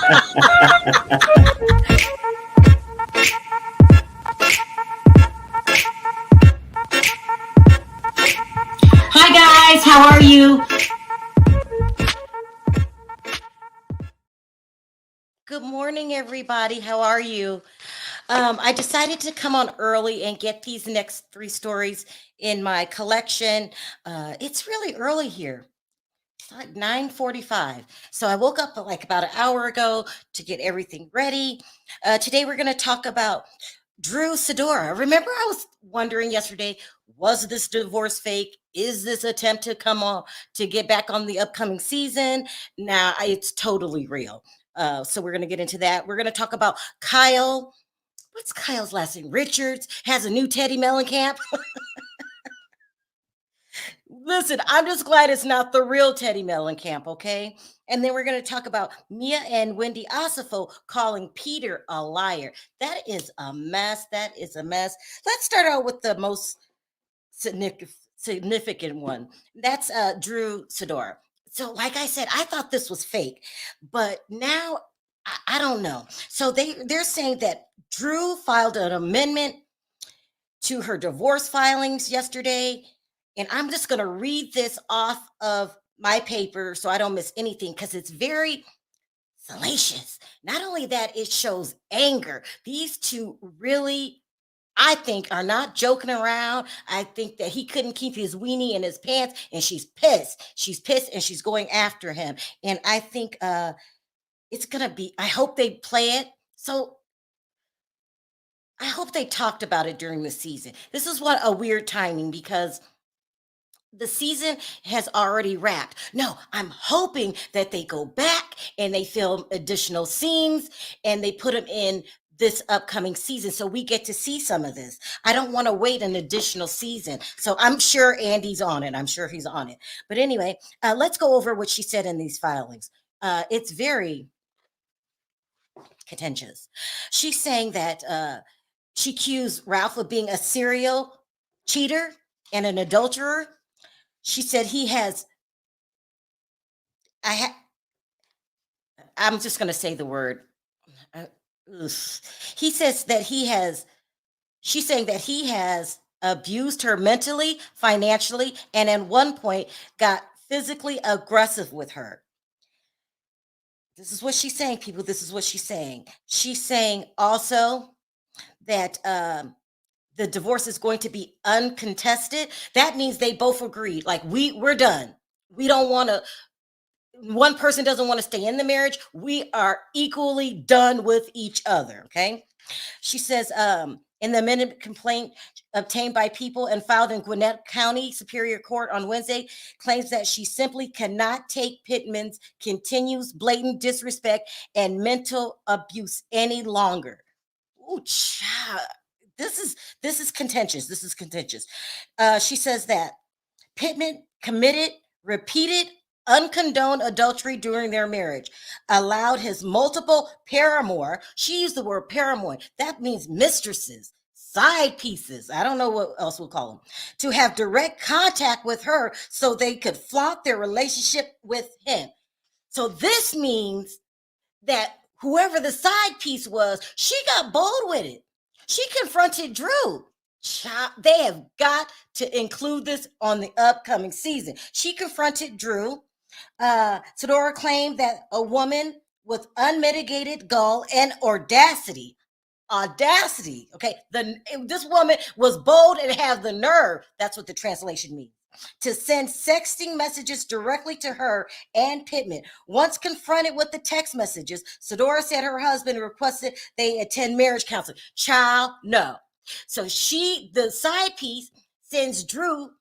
Hi guys, how are you? Good morning, everybody. How are you? I decided to come on early and get these next three stories in my collection. It's really early here. It's like 9:45. So I woke up like about an hour ago to get everything ready. Today we're going to talk about Drew Sidora. Remember, I was wondering yesterday, was this divorce fake? Is this attempt to come on to get back on the upcoming season? Now it's totally real. So we're going to get into that. We're going to talk about Kyle. What's Kyle's last name? Richards has a new Teddy Mellencamp. Listen, I'm just glad it's not the real Teddy Mellencamp, okay? And then we're going to talk about Mia and Wendy Osefo calling Peter a liar. That is a mess. That is a mess. Let's start out with the most significant one. That's Drew Sidora. So, like I said, I thought this was fake, but now I don't know. So they're saying that Drew filed an amendment to her divorce filings yesterday. And I'm just going to read this off of my paper so I don't miss anything because it's very salacious. Not only that, it shows anger. These two really, I think, are not joking around. I think that he couldn't keep his weenie in his pants and she's pissed. She's pissed and she's going after him. And I think it's going to be, I hope they play it. So I hope they talked about it during the season. This is what a weird timing because the season has already wrapped. No, I'm hoping that they go back and they film additional scenes and they put them in this upcoming season so we get to see some of this. I don't want to wait an additional season. So I'm sure Andy's on it. I'm sure he's on it. But anyway, let's go over what she said in these filings. It's very contentious. She's saying that she accused Ralph of being a serial cheater and an adulterer. She said he has I ha- I'm just going to say the word. Uh, ugh. He says that he has she's saying that he has abused her mentally, financially, and at one point got physically aggressive with her. This is what she's saying, people. This is what she's saying. She's saying also that the divorce is going to be uncontested. That means they both agreed. Like we're done. We don't want to one person doesn't want to stay in the marriage. We are equally done with each other. Okay. She says, in the amended complaint obtained by people and filed in Gwinnett County Superior Court on Wednesday, claims that she simply cannot take Pittman's continues blatant disrespect and mental abuse any longer. Oh, child. This is contentious. This is contentious. She says that Pittman committed repeated uncondoned adultery during their marriage, allowed his multiple paramour, she used the word paramour, that means mistresses, side pieces, I don't know what else we'll call them, to have direct contact with her so they could flaunt their relationship with him. So this means that whoever the side piece was, she got bold with it. She confronted Drew. They have got to include this on the upcoming season. She confronted Drew. Sidora claimed that a woman with unmitigated gall and audacity. Okay, this woman was bold and have the nerve. That's what the translation means. To send sexting messages directly to her and Pittman. Once confronted with the text messages, Sidora said her husband requested they attend marriage counseling. Child, no. So the side piece, sends Drew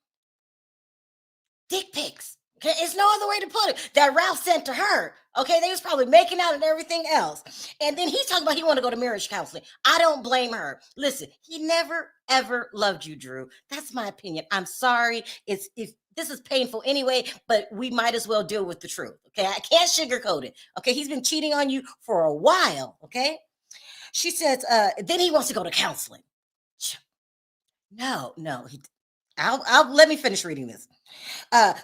dick pics. Okay, it's no other way to put it. That Ralph sent to her. Okay, they was probably making out and everything else. And then he's talking about he want to go to marriage counseling. I don't blame her. Listen, he never ever loved you, Drew. That's my opinion. I'm sorry. It's if this is painful anyway, but we might as well deal with the truth. Okay, I can't sugarcoat it. Okay, he's been cheating on you for a while. Okay, she says. Then he wants to go to counseling. No. I'll let me finish reading this. Uh,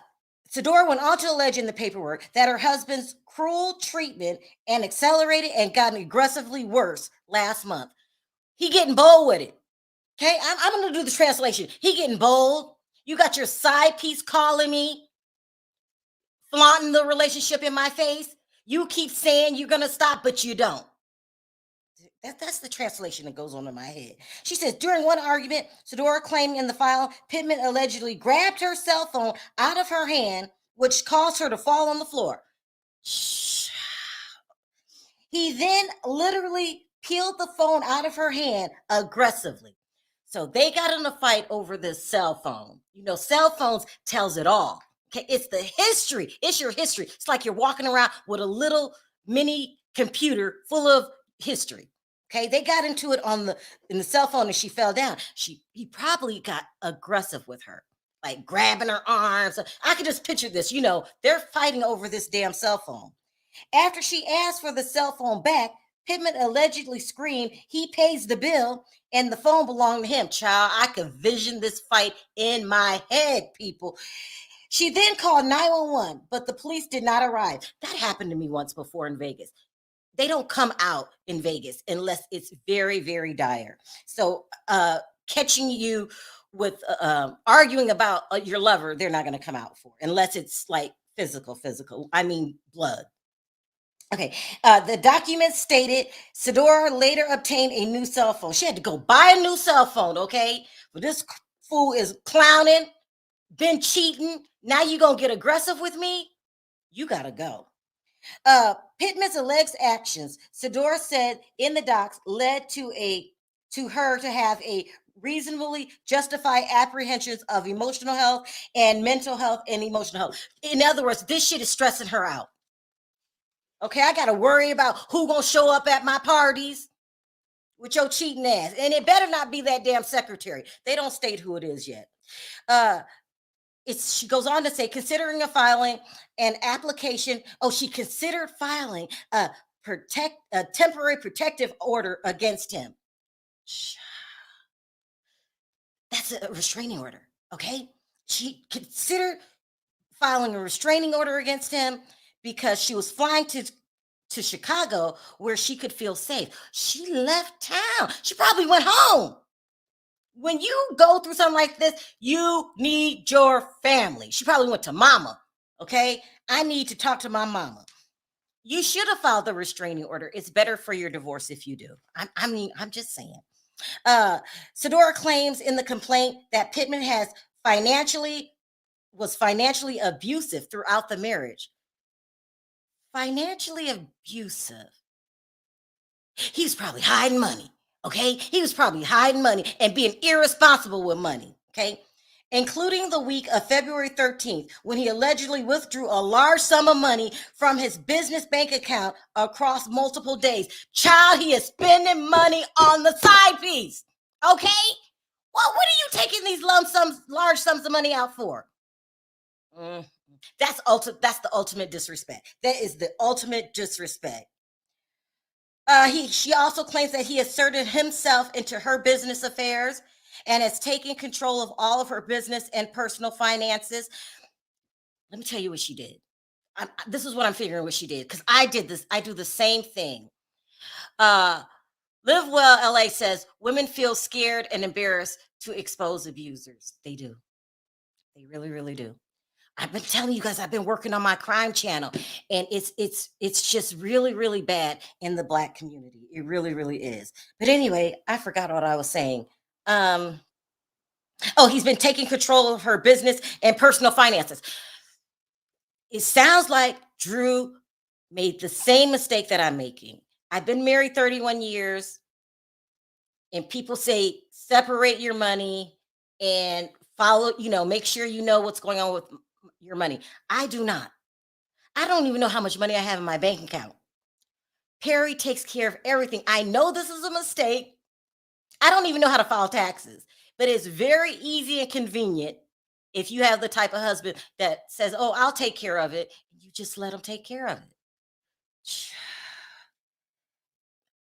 Sidora went on to allege in the paperwork that her husband's cruel treatment and accelerated and gotten aggressively worse last month. He getting bold with it. Okay, I'm gonna do the translation. He getting bold. You got your side piece calling me, flaunting the relationship in my face. You keep saying you're gonna stop, but you don't. That's the translation that goes on in my head. She says during one argument, Sidora claimed in the file, Pittman allegedly grabbed her cell phone out of her hand, which caused her to fall on the floor. He then literally peeled the phone out of her hand aggressively. So they got in a fight over this cell phone. You know, cell phones tells it all. Okay, it's the history. It's your history. It's like you're walking around with a little mini computer full of history. Okay, they got into it in the cell phone and she fell down. He probably got aggressive with her, like grabbing her arms. I could just picture this. You know, they're fighting over this damn cell phone. After she asked for the cell phone back, Pittman allegedly screamed, he pays the bill, and the phone belonged to him. Child, I could vision this fight in my head, people. She then called 911, but the police did not arrive. That happened to me once before in Vegas. They don't come out in Vegas unless it's very, very dire. So catching you with arguing about your lover, they're not going to come out for, unless it's like physical. I mean, blood. Okay, the document stated Sidora later obtained a new cell phone. She had to go buy a new cell phone, okay? But this fool is clowning, been cheating. Now you gonna get aggressive with me? You gotta go. Pittman's alleged actions, Sidora said in the docs, led to her to have a reasonably justified apprehensions of emotional health and mental health and emotional health. In other words, this shit is stressing her out. Okay, I got to worry about who gonna show up at my parties with your cheating ass, and it better not be that damn secretary. They don't state who it is yet. She goes on to say, considering filing an application. Oh, she considered filing a temporary protective order against him. That's a restraining order. Okay, she considered filing a restraining order against him because she was flying to Chicago where she could feel safe. She left town. She probably went home. When you go through something like this, you need your family. She probably went to mama. Okay, I need to talk to my mama. You should have filed the restraining order. It's better for your divorce if you do. I'm just saying. Sidora claims in the complaint that Pittman was financially abusive throughout the marriage. Financially abusive. He was probably hiding money. Okay, he was probably hiding money and being irresponsible with money. Okay, including the week of February 13th, when he allegedly withdrew a large sum of money from his business bank account across multiple days. Child, he is spending money on the side piece. Okay, well, what are you taking these large sums of money out for? That's the ultimate disrespect. That is the ultimate disrespect. She also claims that he asserted himself into her business affairs and has taken control of all of her business and personal finances. Let me tell you what she did. This is what I'm figuring what she did, because I did this. I do the same thing. Live Well LA says women feel scared and embarrassed to expose abusers. They do. They really, really do. I've been telling you guys, I've been working on my crime channel, and it's just really, really bad in the Black community. It really, really is. But anyway, I forgot what I was saying. Oh, he's been taking control of her business and personal finances. It sounds like Drew made the same mistake that I'm making. I've been married 31 years, and people say separate your money and follow, make sure you know what's going on with your money. I do not. I don't even know how much money I have in my bank account. Perry takes care of everything. I know this is a mistake. I don't even know how to file taxes, but it's very easy and convenient if you have the type of husband that says, oh, I'll take care of it. You just let him take care of it.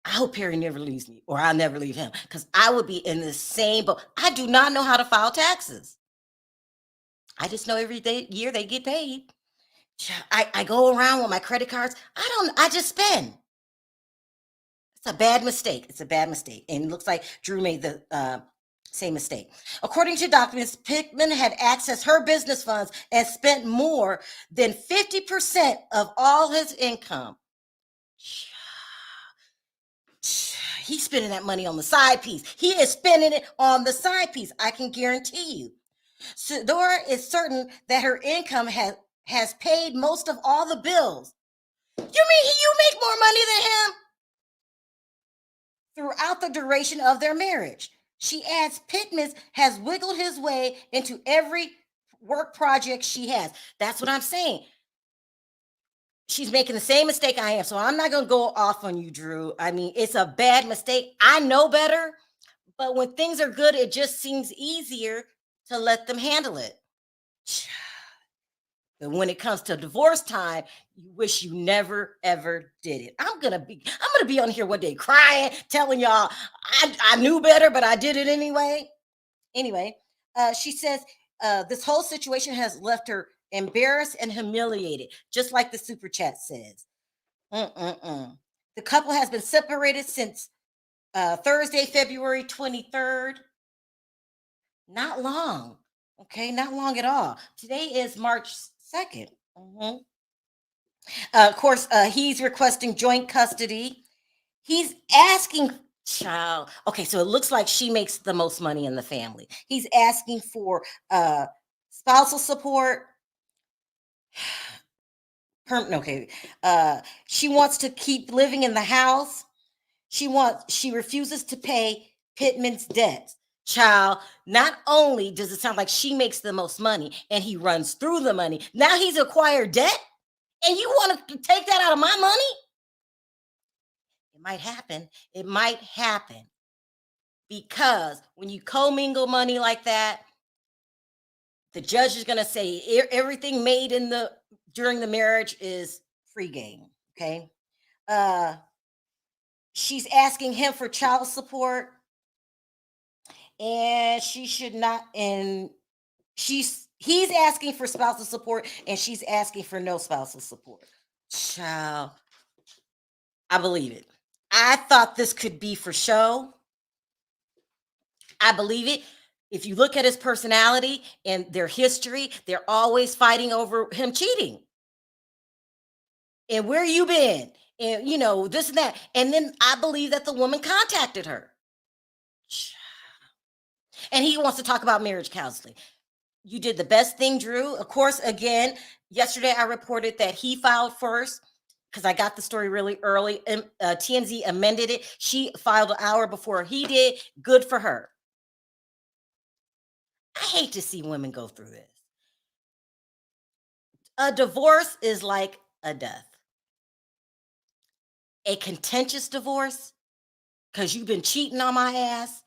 I hope Perry never leaves me, or I'll never leave him, because I would be in the same boat. I do not know how to file taxes. I just know year they get paid. I go around with my credit cards. I just spend. It's a bad mistake. It's a bad mistake. And it looks like Drew made the same mistake. According to documents, Pittman had accessed her business funds and spent more than 50% of all his income. He's spending that money on the side piece. He is spending it on the side piece. I can guarantee you. Sidora is certain that her income has paid most of all the bills. You mean you make more money than him? Throughout the duration of their marriage. She adds Pittman has wiggled his way into every work project she has. That's what I'm saying. She's making the same mistake I am. So I'm not going to go off on you, Drew. I mean, it's a bad mistake. I know better. But when things are good, it just seems easier to let them handle it. But when it comes to divorce time, you wish you never ever did it. I'm gonna be on here one day crying, telling y'all I knew better, but I did it anyway. Anyway, she says this whole situation has left her embarrassed and humiliated, just like the super chat says. The couple has been separated since Thursday, February 23rd. Not long. Okay, not long at all. Today is March 2nd. Of course, he's requesting joint custody. He's asking child. Okay, so it looks like she makes the most money in the family. He's asking for spousal support. Okay. She wants to keep living in the house. She refuses to pay Pittman's debts. Child, not only does it sound like she makes the most money and he runs through the money, now he's acquired debt and you want to take that out of my money? It might happen. It might happen because when you commingle money like that, the judge is going to say everything made during the marriage is free game. Okay. She's asking him for child support. And she should not, and he's asking for spousal support and she's asking for no spousal support. Child, I believe it. I thought this could be for show. I believe it. If you look at his personality and their history, they're always fighting over him cheating. And where you been? And this and that. And then I believe that the woman contacted her. And he wants to talk about marriage counseling. You did the best thing, Drew. Of course, again, yesterday I reported that he filed first because I got the story really early. TMZ amended it. She filed an hour before he did. Good for her. I hate to see women go through this. A divorce is like a death. A contentious divorce, because you've been cheating on my ass,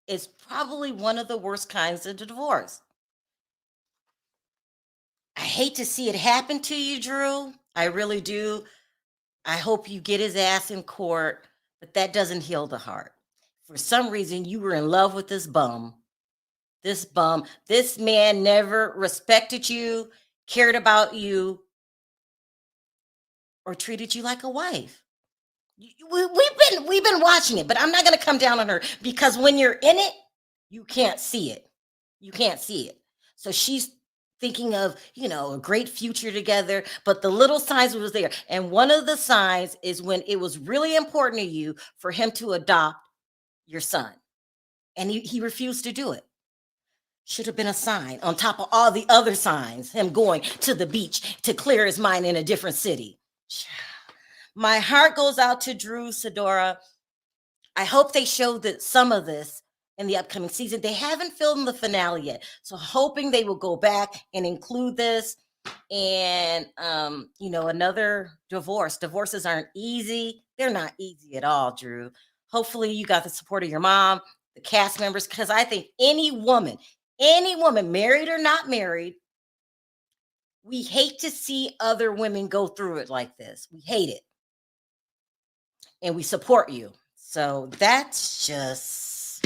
is probably one of the worst kinds of divorce. I hate to see it happen to you, Drew. I really do. I hope you get his ass in court, but that doesn't heal the heart. For some reason, you were in love with this bum. This bum. This man never respected you, cared about you, or treated you like a wife. We've been watching it, but I'm not going to come down on her because when you're in it, you can't see it. You can't see it. So she's thinking of, a great future together, but the little signs was there. And one of the signs is when it was really important to you for him to adopt your son. And he refused to do it. Should have been a sign on top of all the other signs, him going to the beach to clear his mind in a different city. My heart goes out to Drew, Sidora. I hope they show some of this in the upcoming season. They haven't filmed the finale yet, so hoping they will go back and include this. And another divorce. Divorces aren't easy. They're not easy at all, Drew. Hopefully you got the support of your mom, the cast members, because I think any woman, married or not married, we hate to see other women go through it like this. We hate it. And we support you. So that's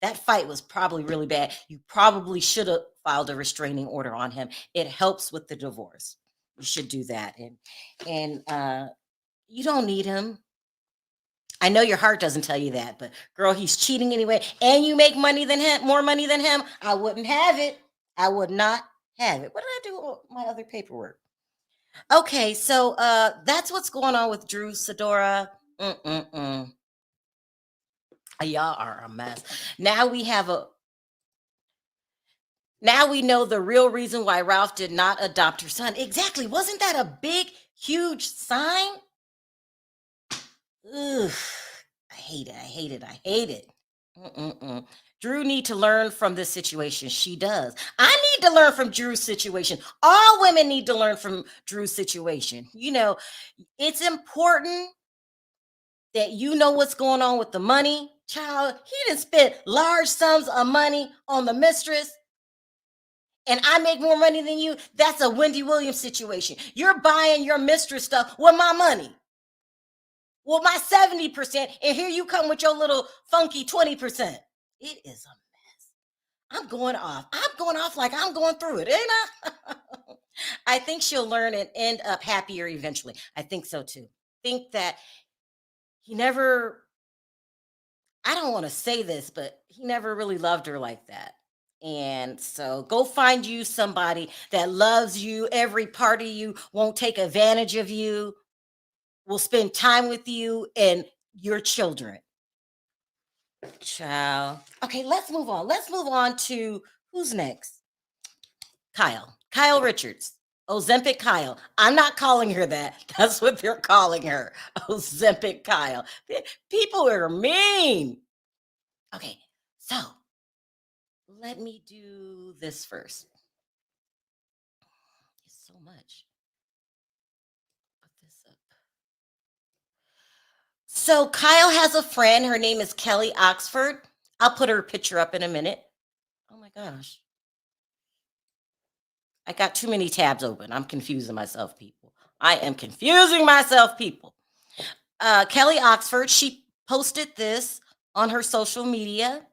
That fight was probably really bad. You probably should have filed a restraining order on him. It helps with the divorce. You should do that. And you don't need him. I know your heart doesn't tell you that, but girl, he's cheating anyway. And you make money than him, more money than him. I wouldn't have it. I would not have it. What did I do with my other paperwork? Okay, so that's what's going on with Drew Sidora. Mm-mm-mm. Y'all are a mess. Now we have a now we know the real reason why Ralph did not adopt her son. Exactly. Wasn't that a big, huge sign? Ugh. I hate it. I hate it. I hate it. Mm-mm-mm. Drew need to learn from this situation. She does. I need to learn from Drew's situation. All women need to learn from Drew's situation. It's important that you know what's going on with the money. Child, he didn't spend large sums of money on the mistress, and I make more money than you. That's a Wendy Williams situation. You're buying your mistress stuff with my money, with my 70%, and here you come with your little funky 20%. It is a mess. I'm going off. I'm going off like I'm going through it, ain't I? I think she'll learn and end up happier eventually. I think so too. Think that he never, I don't want to say this, but he never really loved her like that. And so go find you somebody that loves you, every part of you, won't take advantage of you, will spend time with you and your children. Child. Okay, let's move on. Let's move on to who's next? Kyle. Kyle Richards. Ozempic Kyle. I'm not calling her that. That's what they're calling her. Ozempic Kyle. People are mean. Okay, so let me do this first. It's so much. Put this up. So Kyle has a friend. Her name is Kelly Oxford. I'll put her picture up in a minute. Oh my gosh. I got too many tabs open. I'm confusing myself, people. I am confusing myself, people. Kelly Oxford, she posted this on her social media.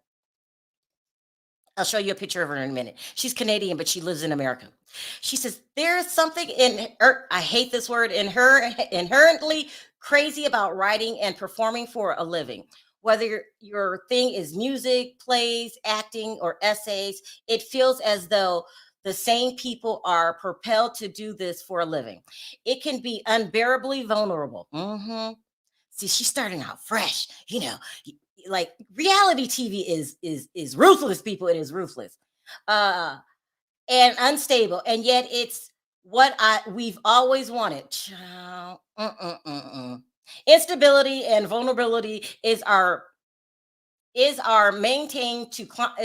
I'll show you a picture of her in a minute. She's Canadian, but she lives in America. She says, there's something in her, I hate this word, in her inherently crazy about writing and performing for a living. Whether your thing is music, plays, acting, or essays, it feels as though the same people are propelled to do this for a living. It can be unbearably vulnerable. See, she's starting out fresh, like reality TV is ruthless, people. It is ruthless. And unstable, and yet it's what we've always wanted. Child. Instability and vulnerability is our is our mountain to climb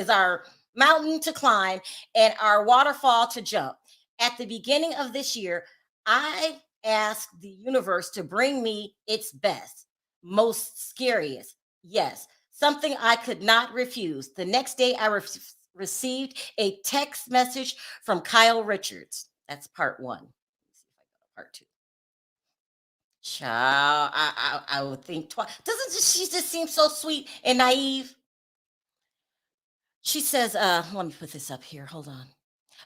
and our waterfall to jump. At the beginning of this year, I asked the universe to bring me its best, most scariest. Yes, something I could not refuse. The next day, I received a text message from Kyle Richards. That's part one. Let's see if I got part two. Child, I would think twice. Doesn't she just seem so sweet and naive? She says, let me put this up here. Hold on.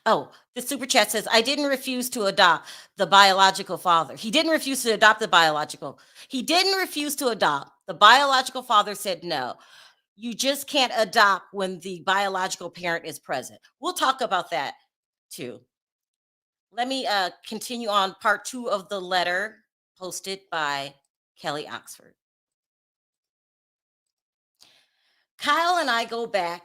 Oh, the super chat says, I didn't refuse to adopt the biological father. He didn't refuse to adopt the biological. He didn't refuse to adopt. The biological father said no. You just can't adopt when the biological parent is present. We'll talk about that too. Let me continue on part two of the letter posted by Kelly Oxford. Kyle and I go back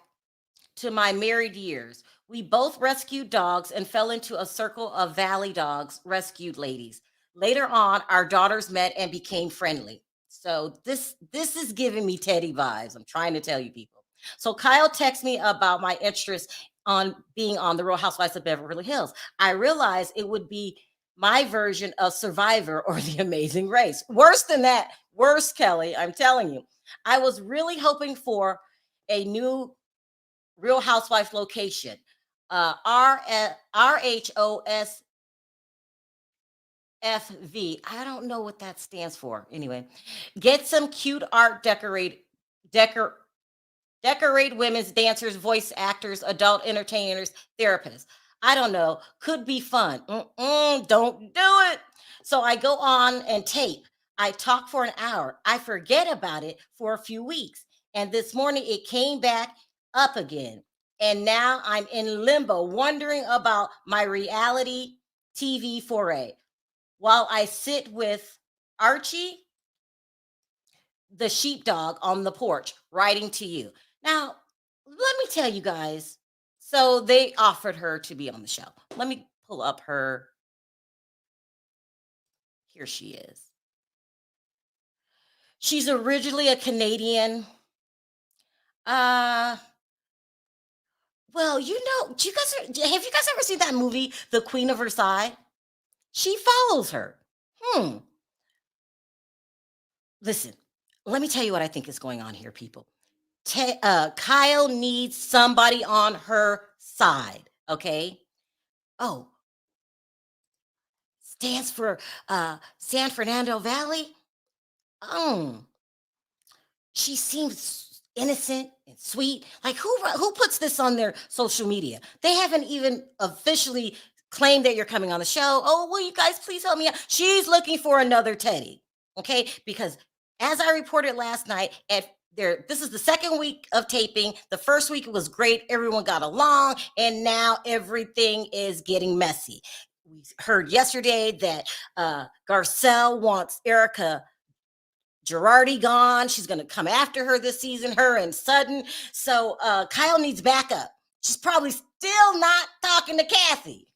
to my married years. We both rescued dogs and fell into a circle of valley dogs, rescued ladies. Later on, our daughters met and became friendly. So this is giving me Teddy vibes. I'm trying to tell you people. So Kyle texted me about my interest on being on the Real Housewives of Beverly Hills. I realized it would be my version of Survivor or The Amazing Race. Worse than that. Worse, Kelly. I'm telling you. I was really hoping for a new Real Housewife location. RHOSFV. I don't know what that stands for. Anyway, get some cute art Decorate women's dancers, voice actors, adult entertainers, therapists. I don't know. Could be fun. Don't do it. So I go on and tape. I talk for an hour. I forget about it for a few weeks. And this morning it came back up again. And now I'm in limbo, wondering about my reality TV foray. While I sit with Archie, the sheepdog, on the porch, writing to you. Now, let me tell you guys. So they offered her to be on the show. Let me pull up her. Here she is. She's originally a Canadian. Uh, well, do you guys have you guys ever seen that movie, The Queen of Versailles? She follows her. Listen, let me tell you what I think is going on here, people. Kyle needs somebody on her side, okay? Oh, stands for San Fernando Valley. She seems innocent and sweet. Like who puts this on their social media? They haven't even officially claimed that you're coming on the show. Oh, will you guys please help me out? She's looking for another Teddy, okay? Because as I reported last night, this is the second week of taping. The first week it was great. Everyone got along, and now everything is getting messy. We heard yesterday that Garcelle wants Erica Girardi gone. She's going to come after her this season, her and Sutton. So Kyle needs backup. She's probably still not talking to Kathy.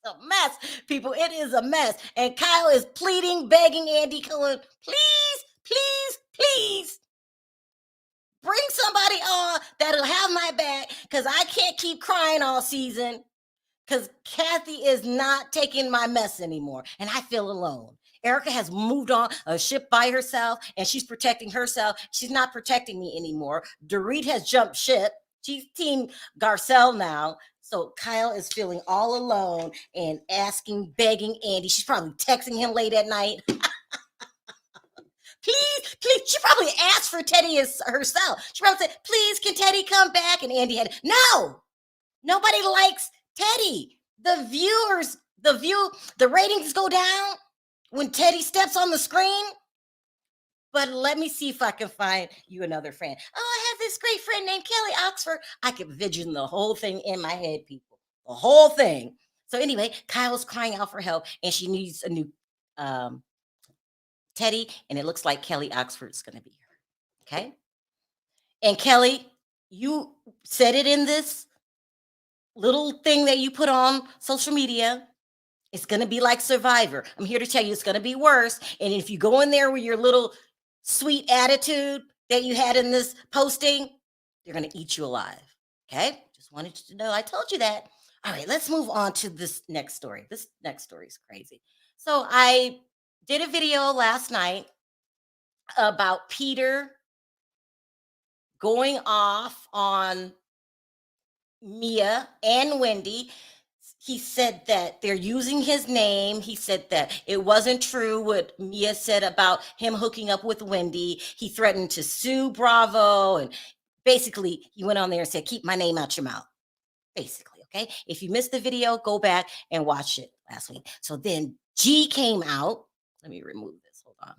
A mess, people. It is a mess. And Kyle is pleading, begging Andy Cohen, please, please, please bring somebody on that'll have my back, because I can't keep crying all season, because Kathy is not taking my mess anymore, and I feel alone. Erica has moved on a ship by herself, and she's protecting herself. She's not protecting me anymore. Dorit has jumped ship. She's team Garcelle now. So Kyle is feeling all alone and asking, begging Andy. She's probably texting him late at night. Please, please. She probably asked for Teddy herself. She probably said, please, can Teddy come back? And Andy had, no, nobody likes Teddy. The ratings go down when Teddy steps on the screen. But let me see if I can find you another friend. Oh, I have this great friend named Kelly Oxford. I could vision the whole thing in my head, people. The whole thing. So anyway, Kyle's crying out for help, and she needs a new Teddy, and it looks like Kelly Oxford's going to be her. Okay? And Kelly, you said it in this little thing that you put on social media. It's going to be like Survivor. I'm here to tell you it's going to be worse. And if you go in there with your little sweet attitude that you had in this posting, they're going to eat you alive. Okay? Just wanted you to know I told you that. All right, let's move on to this next story. This next story is crazy. So I did a video last night about Peter going off on Mia and Wendy. He said that they're using his name. He said that it wasn't true what Mia said about him hooking up with Wendy. He threatened to sue Bravo. And basically, he went on there and said, keep my name out your mouth. Basically, okay? If you missed the video, go back and watch it last week. So then G came out. Let me remove this. Hold on.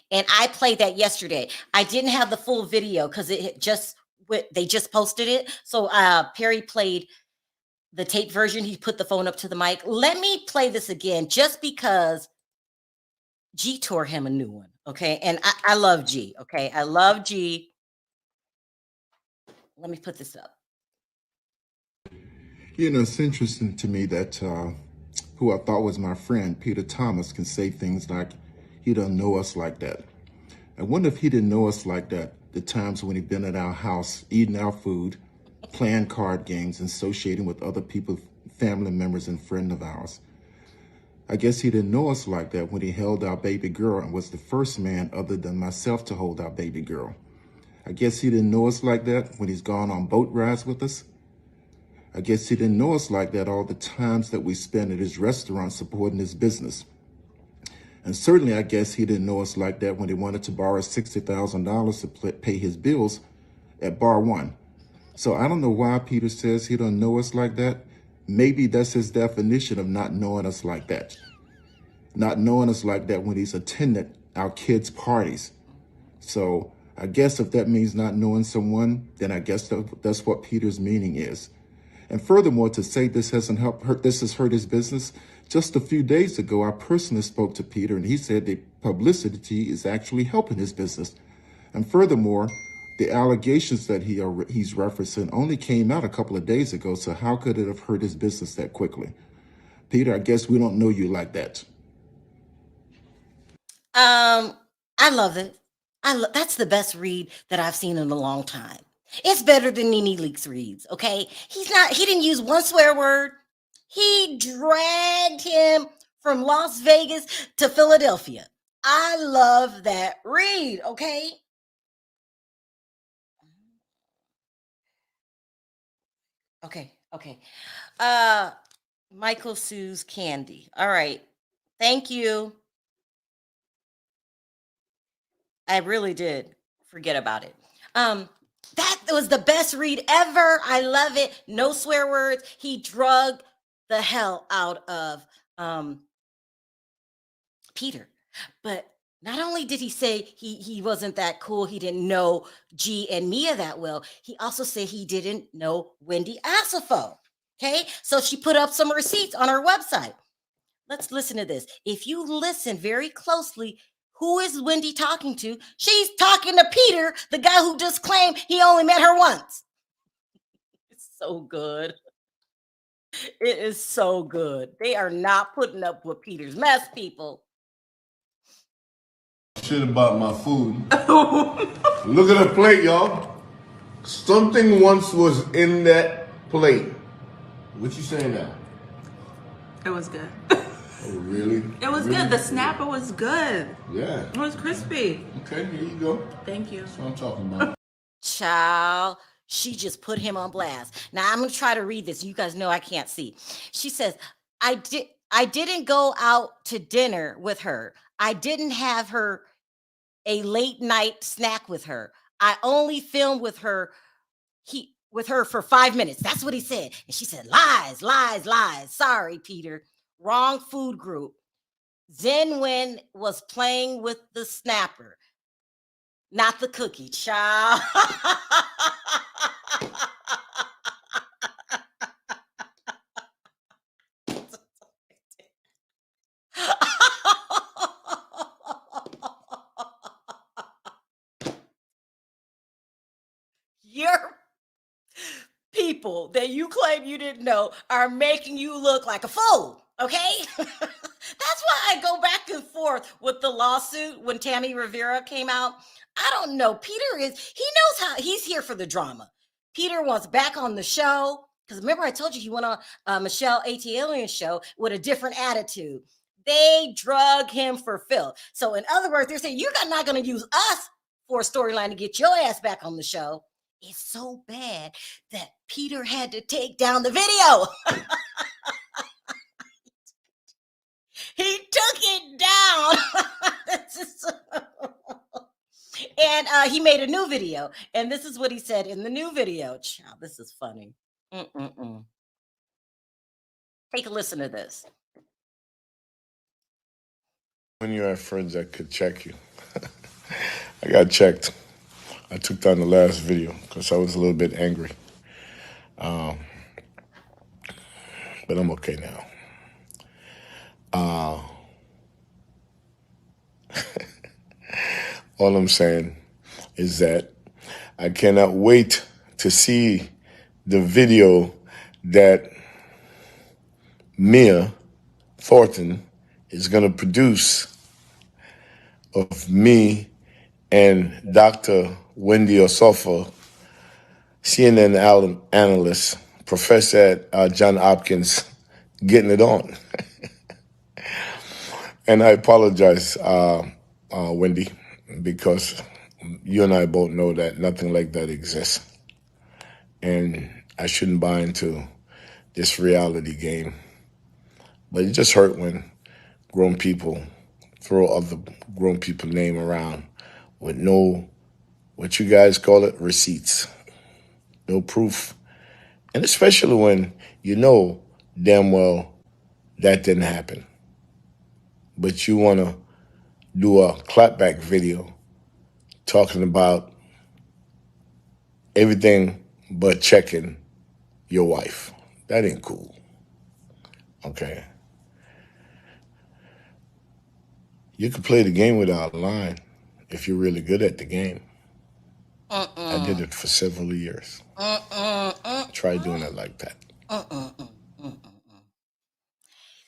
And I played that yesterday. I didn't have the full video because they just posted it. So Perry played the tape version. He put the phone up to the mic. Let me play this again just because G tore him a new one. Okay. And I love G. Okay. I love G. Let me put this up. You know, it's interesting to me that who I thought was my friend, Peter Thomas, can say things like, he don't know us like that. I wonder if he didn't know us like that the times when he'd been at our house, eating our food, playing card games, and associating with other people, family members and friends of ours. I guess he didn't know us like that when he held our baby girl and was the first man other than myself to hold our baby girl. I guess he didn't know us like that when he's gone on boat rides with us. I guess he didn't know us like that all the times that we spent at his restaurant supporting his business. And certainly, I guess he didn't know us like that when he wanted to borrow $60,000 to pay his bills at Bar One. So I don't know why Peter says he don't know us like that. Maybe that's his definition of not knowing us like that. Not knowing us like that when he's attended our kids' parties. So I guess if that means not knowing someone, then I guess that's what Peter's meaning is. And furthermore, to say this has hurt his business, just a few days ago, I personally spoke to Peter and he said the publicity is actually helping his business. And furthermore, the allegations that he's referencing only came out a couple of days ago. So how could it have hurt his business that quickly? Peter, I guess we don't know you like that. I love it. That's the best read that I've seen in a long time. It's better than Nene Leakes reads, okay? He didn't use one swear word. He dragged him from Las Vegas to Philadelphia. I love that read, okay? Okay. Michael Sue's Candy. All right. Thank you. I really did forget about it. That was the best read ever. I love it. No swear words. He drug the hell out of Peter. But not only did he say he wasn't that cool, he didn't know G and Mia that well, he also said he didn't know Wendy Osefo. Okay, so she put up some receipts on her website. Let's listen to this. If you listen very closely, who is Wendy talking to? She's talking to Peter, the guy who just claimed he only met her once. It's so good. It is so good. They are not putting up with Peter's mess, people. Shit about my food. Look at the plate, y'all. Something once was in that plate. What you saying now? It was good. Oh, really? It was Really? good. The snapper was good. Yeah. It was crispy. Okay, here you go. Thank you. That's what I'm talking about. Child, she just put him on blast. Now I'm gonna try to read this. You guys know I can't see. She says, I didn't go out to dinner with her. I didn't have her a late night snack with her. I only filmed with her for 5 minutes. That's what he said. And she said, lies. Sorry, Peter. Wrong food group. Zenwin was playing with the snapper, not the cookie, child. Your people that you claim you didn't know are making you look like a fool, okay? That's why I go back and forth with the lawsuit when Tammy Rivera came out. I don't know. He knows how he's here for the drama. Peter wants back on the show. Because remember, I told you he went on Michelle A.T. show with a different attitude. They drug him for filth. So in other words, they're saying, you're not going to use us for a storyline to get your ass back on the show. It's so bad that Peter had to take down the video. He took it down. And he made a new video. And this is what he said in the new video. Child, this is funny. Take a listen to this. When you have friends that could check you. I got checked. I took down the last video because I was a little bit angry. But I'm okay now. All I'm saying is that I cannot wait to see the video that Mia Thornton is going to produce of me and Dr. Wendy Osefo, CNN analyst, professor at Johns Hopkins, getting it on. And I apologize, Wendy, because you and I both know that nothing like that exists. And I shouldn't buy into this reality game. But it just hurt when grown people throw other grown people name around with no, what you guys call it, receipts, no proof. And especially when you know damn well that didn't happen. But you want to do a clapback video talking about everything but checking your wife. That ain't cool. Okay. You can play the game without lying if you're really good at the game. I did it for several years. Try doing it like that.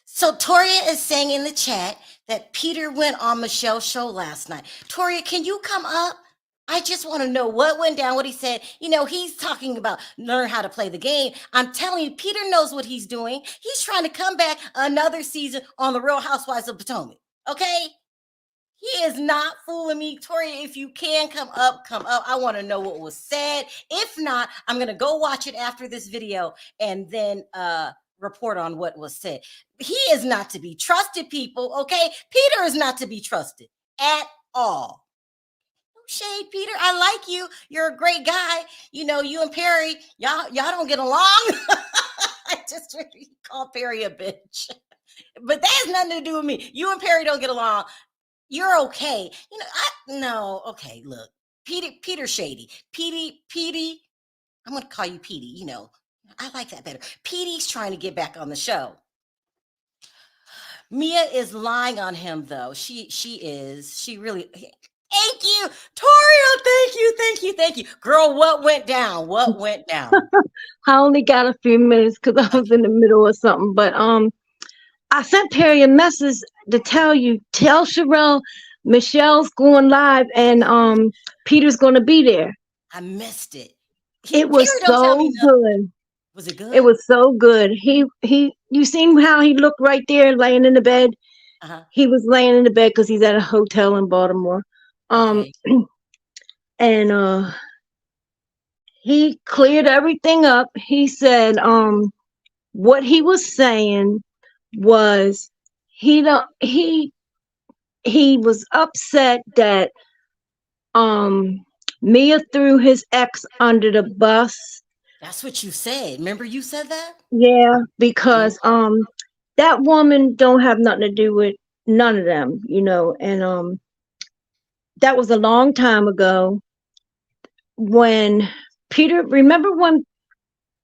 So Toria is saying in the chat that Peter went on Michelle's show last night. Toria, can you come up? I just want to know what went down, what he said. You know, he's talking about learn how to play the game. I'm telling you, Peter knows what he's doing. He's trying to come back another season on the Real Housewives of Potomac. Okay? He is not fooling me. Toria, if you can come up, come up. I want to know what was said. If not, I'm going to go watch it after this video and then report on what was said. He is not to be trusted, people, okay? Peter is not to be trusted at all. No shade, Peter. I like you. You're a great guy. You know, you and Perry, y'all don't get along. I just really called Perry a bitch. But that has nothing to do with me. You and Perry don't get along. You're okay. You know, okay, look. Peter Shady. Petey, I'm gonna call you Petey, you know. I like that better. Petey's trying to get back on the show. Mia is lying on him, though. She is. She really. Thank you, Toria. Thank you. Girl, what went down? What went down? I only got a few minutes because I was in the middle of something. But I sent Perry a message to tell Sharrell, Michelle's going live and Peter's going to be there. I missed it. It was so good. Was it good? It was so good. You seen how he looked right there laying in the bed? He was laying in the bed because he's at a hotel in Baltimore. Okay. And he cleared everything up. He said what he was saying was he was upset that Mia threw his ex under the bus. That's what you said. Remember you said that? Yeah, because that woman don't have nothing to do with none of them, you know, and that was a long time ago when remember when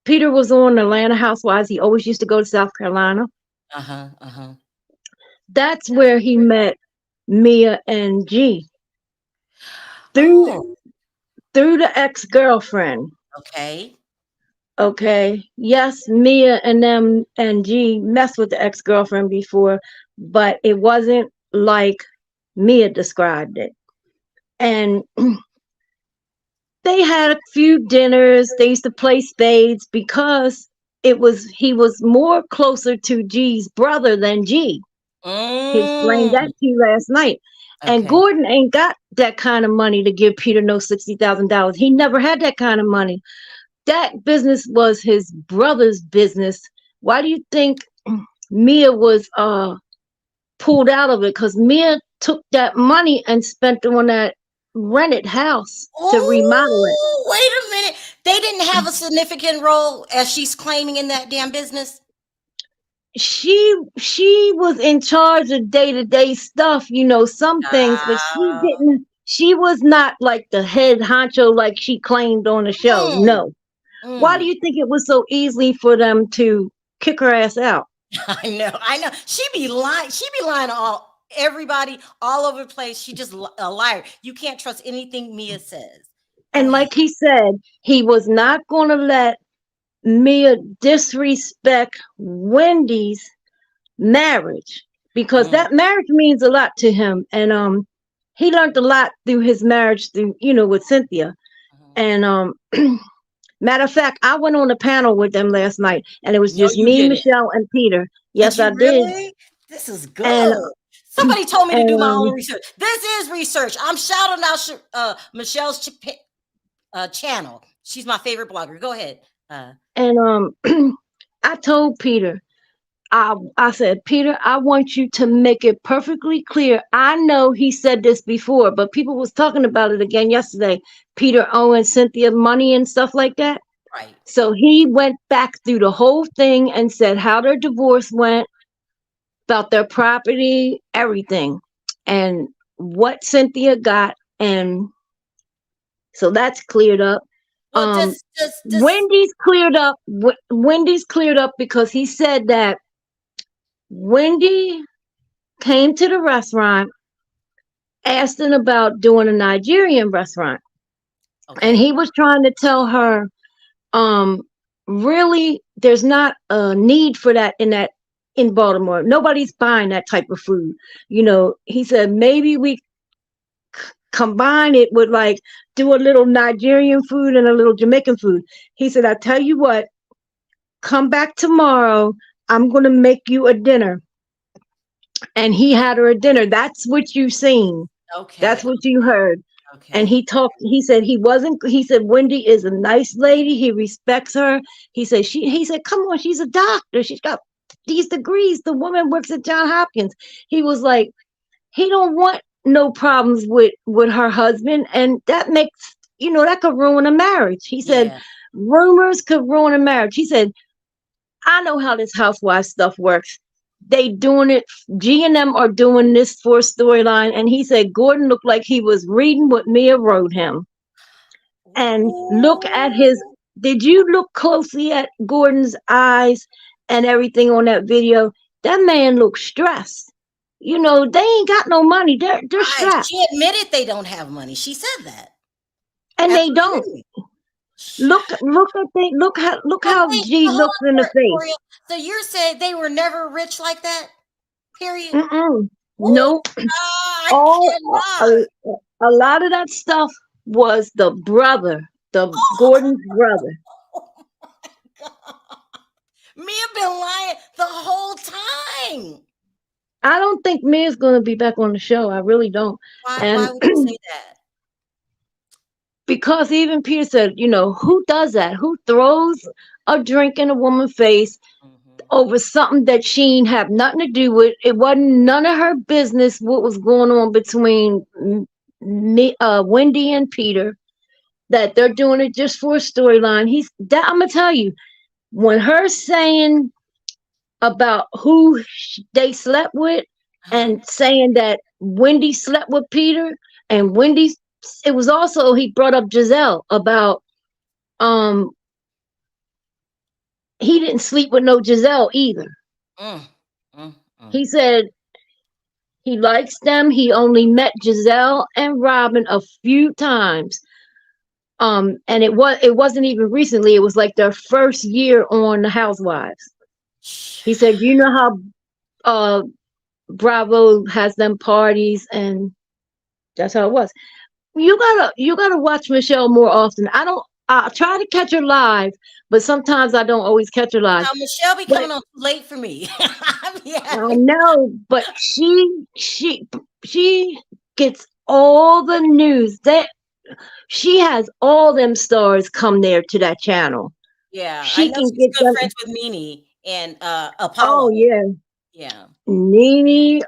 Peter was on Atlanta Housewives, he always used to go to South Carolina. That's where he met Mia and G through the ex-girlfriend. Okay. Yes, Mia and them and G messed with the ex-girlfriend before, but it wasn't like Mia described it. And they had a few dinners. They used to play spades because he was more closer to G's brother than G. He explained that to you last night. And Gordon ain't got that kind of money to give Peter no $60,000. He never had that kind of money. That business was his brother's business. Why do you think Mia was pulled out of it? Because Mia took that money and spent it on that rented house to remodel it. Wait a minute. They didn't have a significant role as she's claiming in that damn business? She was in charge of day-to-day stuff, you know, some things, but she was not like the head honcho like she claimed on the show. No. Why do you think it was so easy for them to kick her ass out? I know. She be lying to everybody all over the place. She just a liar. You can't trust anything Mia says. And like he said, he was not going to let Mia disrespect Wendy's marriage because that marriage means a lot to him. And he learned a lot through his marriage with Cynthia. And matter of fact, I went on a panel with them last night, and it was just me, Michelle, and Peter. Yes, I did. This is good. Somebody told me to do my own research. This is research. I'm shouting out Michelle's channel. She's my favorite blogger. Go ahead. And I told Peter, I said, Peter, I want you to make it perfectly clear. I know he said this before, but people was talking about it again yesterday. Peter owing Cynthia money and stuff like that. Right. So he went back through the whole thing and said how their divorce went, about their property, everything, and what Cynthia got. And so that's cleared up. Well, does Wendy's cleared up. Wendy's cleared up because he said that Wendy came to the restaurant, asking about doing a Nigerian restaurant. And okay? he was trying to tell her, really, there's not a need for that in Baltimore. Nobody's buying that type of food. He said maybe we combine it with like do a little Nigerian food and a little Jamaican food. He said, I tell you what, come back tomorrow. I'm going to make you a dinner. And he had her a dinner. That's what you seen. That's Okay. what you heard. And Okay. he said he said Wendy is a nice lady. He respects her. He said, come on, she's a doctor. She's got these degrees. The woman works at Johns Hopkins. He was like, he don't want no problems with her husband. And that makes, that could ruin a marriage. He said, Yeah. rumors could ruin a marriage. He said, I know how this housewife stuff works. They doing it. G&M are doing this for a storyline. And he said Gordon looked like he was reading what Mia wrote him. And look at his. Ooh. Did you look closely at Gordon's eyes and everything on that video? That man looks stressed. They ain't got no money. They're Right. strapped, She admitted they don't have money. She said that and at they the don't. beginning. Look So how wait, G so hold looks in on, the face. Victoria. So you're saying they were never rich like that? Period. Mm-mm. Oh, Nope. I All cannot. a lot of that stuff was the Gordon's brother. Oh my God. Mia been lying the whole time. I don't think Mia's gonna be back on the show. I really don't. Why And would you say that? because even Peter said, who does that? Who throws a drink in a woman's face Mhm. over something that she ain't have nothing to do with? It wasn't none of her business what was going on between Wendy and Peter. That they're doing it just for a storyline. I'm gonna tell you, when her saying about who they slept with Uh-huh. and saying that Wendy slept with Peter and it was also he brought up Giselle about um he didn't sleep with no Giselle either. Mm, mm, mm. He said he likes them. He only met Giselle and Robin a few times. And it wasn't even recently. It was like their first year on the Housewives. He said, how uh Bravo has them parties, and that's how it was. You gotta watch Michelle more often. I try to catch her live, but sometimes I don't always catch her live. Now Michelle be But coming on too late for me. I Yeah. know, but she gets all the news. That she has all them stars come there to that channel. Yeah. I She know can she's get good them. friends with Mimi and Oh Apollo. yeah, Yeah. Nene,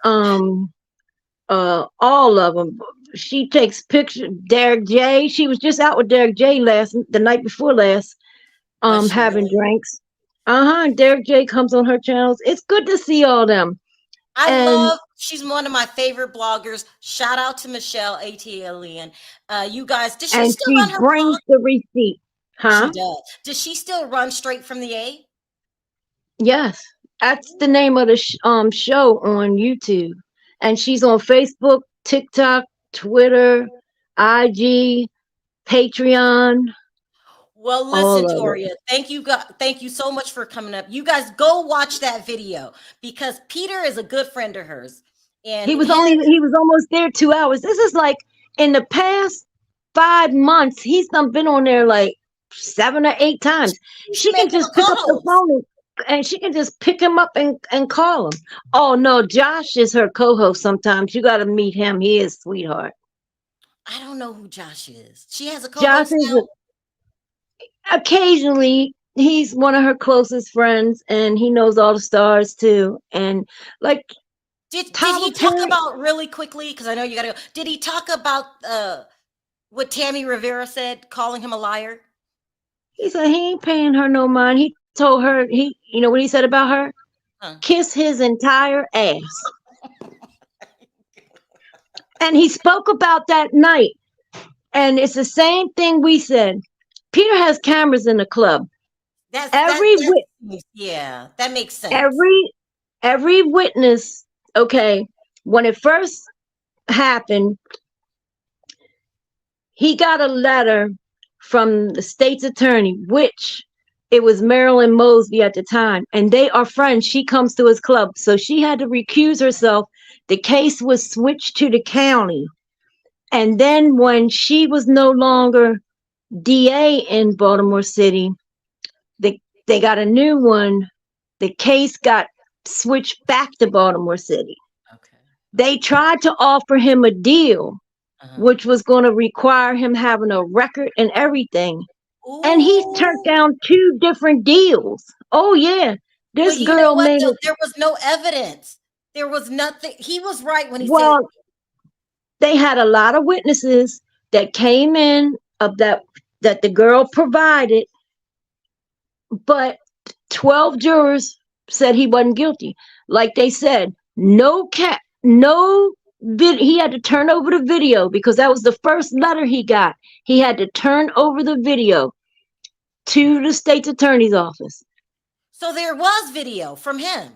all of them. She takes pictures. Derek J. She was just out with Derek J. the night before last, Was she having really? drinks. Derek J. comes on her channels. It's good to see all them. And She's one of my favorite bloggers. Shout out to Michelle ATLN. You guys, does she still she run her brings blog? the receipt, She huh? does. Does she still run straight from the A? Yes, that's the name of the show on YouTube, and she's on Facebook, TikTok, Twitter, IG, Patreon, Well, all listen, of it. Toria, thank you so much for coming up. You guys go watch that video because Peter is a good friend of hers. And He was almost there 2 hours. This is like in the past 5 months, he's been on there like 7 or 8 times. she should She make can him just a pick up the co-host. phone and she can just pick him up and call him. Oh no, Josh is her co-host sometimes. You gotta meet him. He is sweetheart. I don't know who Josh is. She has a Josh co-host is now. occasionally he's one of her closest friends, and he knows all the stars too. And like Did Tyler he talk Perry, about really quickly? Because I know you gotta go. Did he talk about what Tammy Rivera said, calling him a liar? he said he ain't paying her no mind. He told her you know what he said about her? Huh. Kiss his entire ass. And he spoke about that night. And it's the same thing we said. Peter has cameras in the club. Every Yeah, that makes sense. every every witness, okay, when it first happened, he got a letter from the state's attorney, which it was Marilyn Mosby at the time, and they are friends. She comes to his club, so she had to recuse herself. The case was switched to the county. And then when she was no longer DA in Baltimore City, they, they got a new one. The case got switched back to Baltimore City. Okay. They tried to offer him a deal, Uh-huh. which was going to require him having a record and everything. And he turned Ooh. down two different deals. Oh, yeah. But This you know girl what, made though? it. There was no evidence. There was nothing. He was right when he said, Well, they had a lot of witnesses that came in of that the girl provided, but 12 jurors said he wasn't guilty. Like they said, no he had to turn over the video because that was the first letter he got. He had to turn over the video to the state's attorney's office. so there was video from him.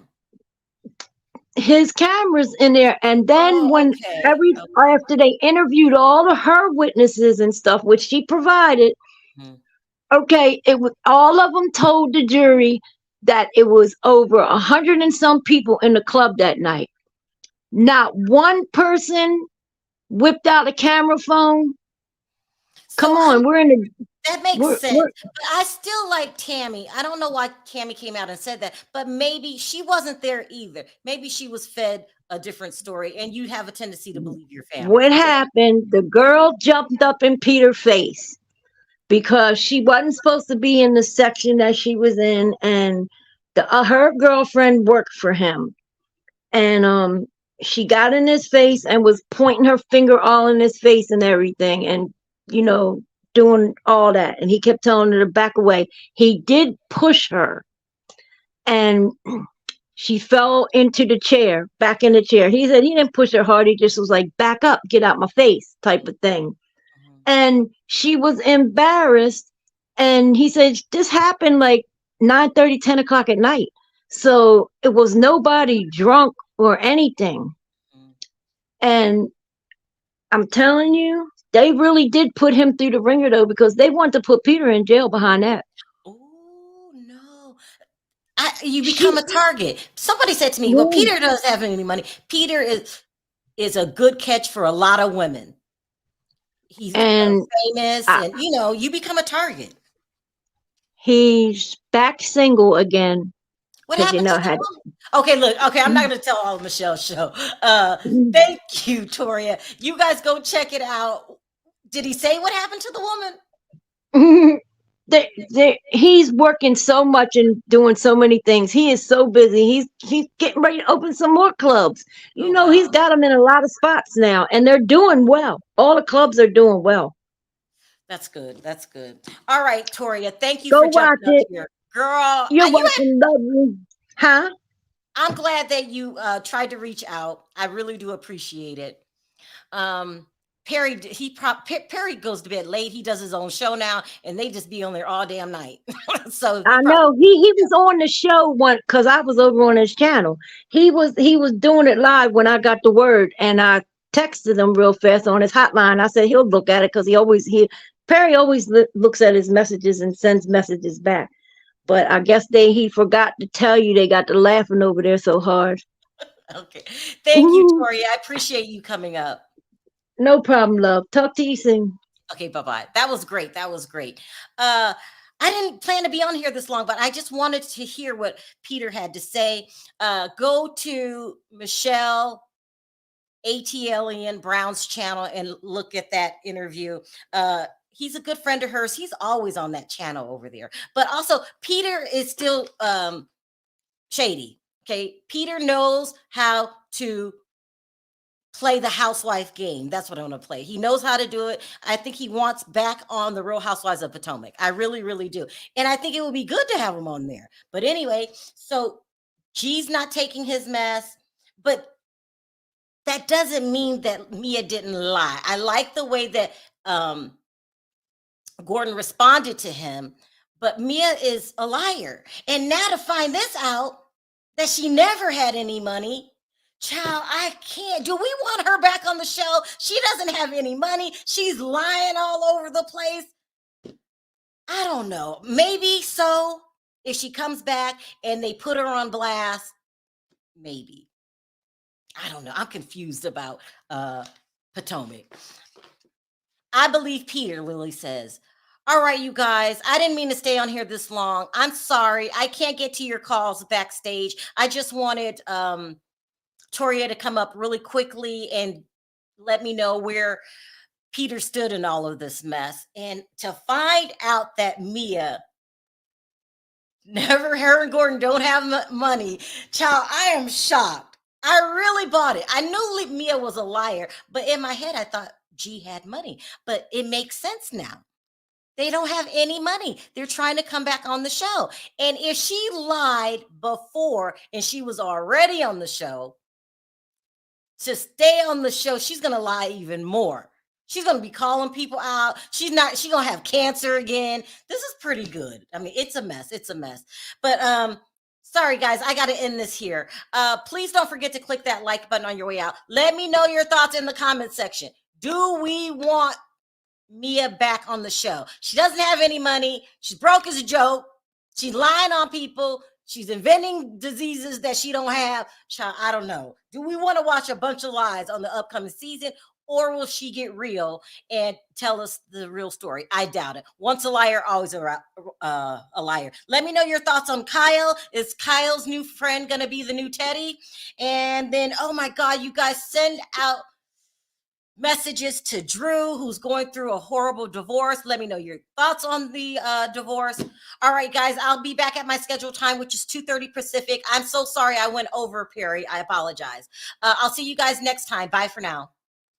His cameras in there, and then Oh, when okay. after they interviewed all of her witnesses and stuff, which she provided, Mhm. okay, it was all of them told the jury that it was over 100 and some people in the club that night. Not one person whipped out a camera phone. So Come on, that makes we're sense. But I still like Tammy. I don't know why Tammy came out and said that, but maybe she wasn't there either. Maybe she was fed a different story, and you have a tendency to believe your what family. happened. The girl jumped up in Peter's face because she wasn't supposed to be in the section that she was in, and her girlfriend worked for him, and she got in his face and was pointing her finger all in his face and everything, and you know doing all that, and he kept telling her to back away. He did push her, and she fell into the chair, back in the chair. He said he didn't push her hard, he just was like, back up, get out my face type of thing. Mhm. And she was embarrassed, and he said this happened like 9:30, 10 o'clock at night, so it was nobody drunk or anything. Mhm. And I'm telling you, they really did put him through the ringer though, because they want to put Peter in jail behind that. Oh no. You She, become a target. Somebody said to me, "Well, yeah. Peter doesn't have any money. Peter is a good catch for a lot of women. He's And famous, I, and you become a target." he's back single again What because happened to the had. woman? Okay, look. Okay, I'm not going to tell all of Michelle's show. Thank you, Toria. You guys go check it out. Did he say what happened to the woman? He's working so much and doing so many things. He is so busy. He's getting ready to open some more clubs. Oh He's wow, got them in a lot of spots now, and they're doing well. All the clubs are doing well. that's good. That's good. All right, Toria. Thank you Go for watch jumping up it. here, girl. You're welcome, lovely. Huh? I'm glad that you tried to reach out. I really do appreciate it. Um, Perry goes to bed late. He does his own show now, and they just be on there all damn night. So he I probably know he was on the show one because I was over on his channel. He was doing it live when I got the word, and I texted him real fast on his hotline. I said he'll look at it because Perry always looks at his messages and sends messages back. But I guess he forgot to tell you they got to laughing over there so hard. okay. Thank you, Tori. I appreciate you coming up. No problem, love. Talk to you soon. Okay, bye-bye. That was great. That was great. I didn't plan to be on here this long, but I just wanted to hear what Peter had to say. Go to Michelle ATLian Brown's channel and look at that interview. he's a good friend of hers. He's always on that channel over there. But also, Peter is still shady. Okay, Peter knows how to play the housewife game. That's what I'm going to play. He knows how to do it. I think he wants back on the Real Housewives of Potomac. I really, really do. And I think it would be good to have him on there. But anyway, so G's not taking his mess, but that doesn't mean that Mia didn't lie. I like the way that Gordon responded to him, but Mia is a liar. And now to find this out, that she never had any money, child, I can't. Do we want her back on the show? She doesn't have any money. She's lying all over the place. I don't know. Maybe so. If she comes back and they put her on blast, maybe. I don't know. I'm confused about Potomac. I believe Peter, Lily says. All right, you guys, I didn't mean to stay on here this long. I'm sorry. I can't get to your calls backstage. I just wanted Toria to come up really quickly and let me know where Peter stood in all of this mess. And to find out that Mia, her and Gordon don't have money, child, I am shocked. I really bought it. I knew Mia was a liar, but in my head, I thought G had money. But it makes sense now. They don't have any money. They're trying to come back on the show. And if she lied before and she was already on the show, to stay on the show, she's going to lie even more. She's going to be calling people out. She's going to have cancer again. This is pretty good. I mean, it's a mess. It's a mess. But sorry, guys, I got to end this here. Please don't forget to click that like button on your way out. Let me know your thoughts in the comment section. Do we want Mia back on the show? She doesn't have any money. She's broke as a joke. She's lying on people. She's inventing diseases that she don't have. I don't know. Do we want to watch a bunch of lies on the upcoming season, or will she get real and tell us the real story? I doubt it. Once a liar, always a liar. Let me know your thoughts on Kyle. Is Kyle's new friend going to be the new Teddy? And then, oh my God, you guys send out messages to Drew, who's going through a horrible divorce. Let me know your thoughts on the divorce. All right, guys, I'll be back at my scheduled time, which is 2:30 Pacific. I'm so sorry I went over, Perry. I apologize. I'll see you guys next time. Bye for now.